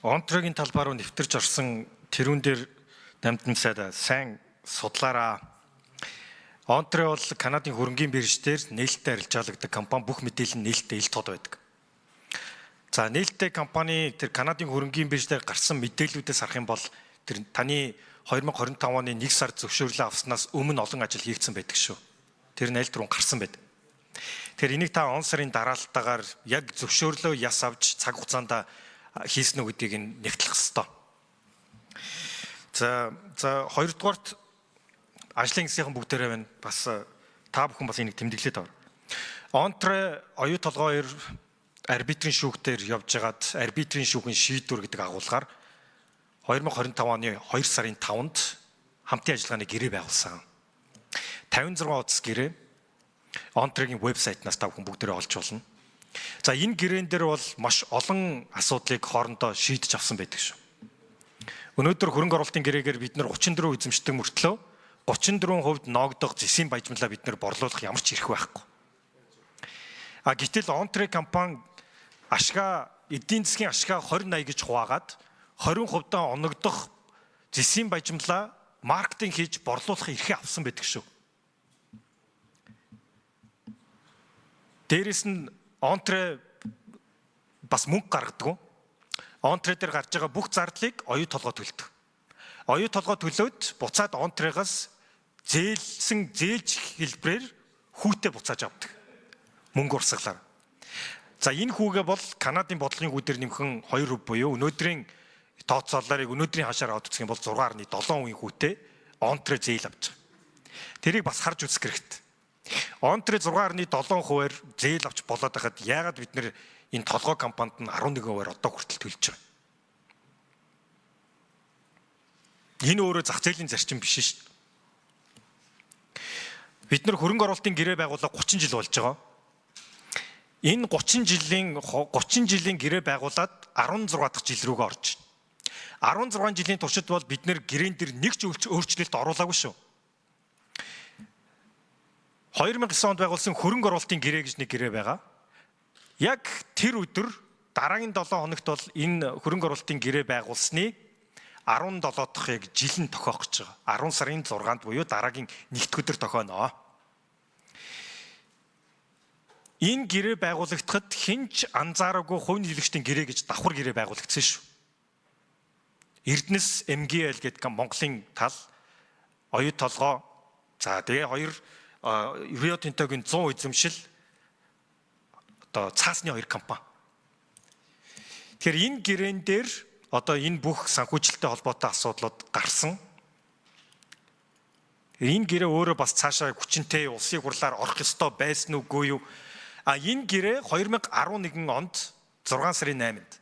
Онтрегийн талбаар руу нэвтэрч орсон тэрүүн дээр дамжсаад сайн судлаараа. Онтре бол Канадын хөрөнгийн бирж дээр нээлттэй арилжаалагдаг компани, бүх мэдээлэл нь нээлттэй ил тод байдаг. За нээлттэй компани тэр Канадын хөрөнгийн бирж дээр гарсан мэдээллүүдээс харах юм бол тэр таны 2025 оны 1 сар зөвшөөрлөө авснаас өмнө олон ажил хийгдсэн байдаг шүү. Тэр нээлт рүү гарсан байдаг. Тэгэхээр энийг та он сарын дараалтаагаар яг зөвшөөрлөө яс авч цаг хугацаанд хийсэн үү гэдгийг нэгтлэх ёстой. За хоёрдугаарт ажлын хэсгийн бүгдээрээ байна. Бас та бүхэн бас энийг тэмдэглээд аваа. Онтре оюу толгой 2 арбитрийн шүүхтэр явж байгаад арбитрийн шүүхийн шийдвэр гэдэг агуулгаар 2025 оны 2 сарын 5-нд хамтын ажиллагааны гэрээ байгуулсан. 56 утас гэрээ Онтрегийн вебсайтнаас та бүхэн бүгдээрээ олж болно. За энэ гэрээн дээр бол маш олон асуудлыг хоорондоо шийдэж авсан байдаг шүү. Өнөөдөр хөрөнгө оруулалтын гэрээгээр бид нар 34 эзэмшдэг мөртлөө 34% ноогдох зэсийн баяжмлаа бид нар борлуулах ямар ч эрх байхгүй. Гэтэл Онтре компани эдийн засгийн ашгаа 20-80 гэж хуваагаад 20% оногдох зэсийн баяжмлаа маркетинг хийж борлуулах эрхээ авсан байдаг шүү. Дээрээс нь Онтре бас мөнгө гаргадаг. Онтре дээр гарч байгаа бүх зардлыг оюу толгой төлдөг. Оюу толгой төлөөд буцаад Онтрегаас зээлж хэлбэрээр хүүтэй буцааж авдаг. Мөнгө урсгалаар. За энэ хүүгээ бол Канадын бодлогын хүүдээр нэмхэн 2% буюу өнөөдрийн тооцоололыг өнөөдрийн хашаар аваад үзэх юм бол 6.7% хүүтэй Онтре зээл авч байгаа. Тэрийг бас харж үзэх хэрэгтэй. Онтре 6.7%-аар зээл авч болоод байхад яагаад бид нэр энэ толгой компанид нь 11%-аар одоо хүртэл төлж байгаа. Энэ өөрөө зах зээлийн зарчим биш шүү дээ. Бид нар хөрөнгө оруулалтын гэрээ байгууллага 30 жил болж байгаа. Энэ 30 жилийн гэрээ байгуулад 16 дахь жил рүүгээ орж байна. 16 жилийн туршид бол бид нэр гэрээн дээр нэг ч өөрчлөлт оруулаагүй шүү. 2009 онд байгуулсан хөрөнгө оруулалтын гэрээ гэж нэг гэрээ байгаа. Яг тэр өдөр дараагийн 7 хоногт бол энэ хөрөнгө оруулалтын гэрээ байгуулсны 17 дахь яг жил нь тохиох гэж байгаа. 10 сарын 6-нд буюу дараагийн нэгд өдөр тохионоо. Энэ гэрээ байгуулагдахад хинч анзаараагүй хувь нийлэгчдийн гэрээ гэж давхар гэрээ байгуулагдсан шүү. Эрдэнэс MGL гэдэг Монголын тал оюу толгой. За тэгээ хоёр Рио Тинтогийн 100 эзэмшил одоо цаасны 2 компани. Тэгэхээр энэ гэрээн дээр одоо энэ бүх санхүүжилттэй холбоотой асуудлууд гарсан. Энэ гэрээ өөрөө бас цаашаа хүчинтэй улсын хурлаар орох ёстой байсан үгүй юу? Энэ гэрээ 2011 онд 6 сарын 8-нд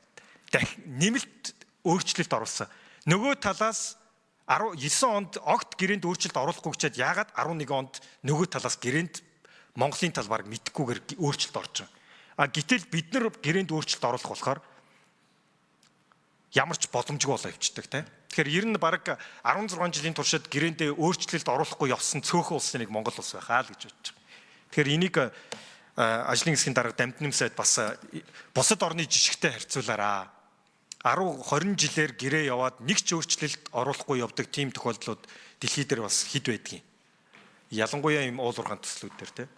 нэмэлт өөрчлөлт оруулсан. Нөгөө талаас 19 онд огт гэрээнд өөрчлөлт оруулахгүй гэчээд яагаад 11 онд нөгөө талаас гэрээнд Монголын талбарыг мэдхгүйгээр өөрчлөлт орж байгаа. Гэтэл бид нар гэрээнд өөрчлөлт оруулах болохоор ямар ч боломжгүй болоо явчихдаг тийм. Тэгэхээр ер нь бараг 16 жилийн туршид гэрээндээ өөрчлөлт оруулахгүй явсан цөөхөн улсын нэг Монгол улс байхаа л гэж бодож байгаа. Тэгэхээр энийг ажлын хэсгийн дарга дамжнамсаад бас бусад орны жишгтэй харьцуулаараа 10-20 жилээр гэрээ яваад нэг ч өөрчлөлт оруулахгүй явдаг тийм тохиолдлууд дэлхий дээр бас хэд байдгийг. Ялангуяа ийм уул уурхайн төслүүд дээр тийм.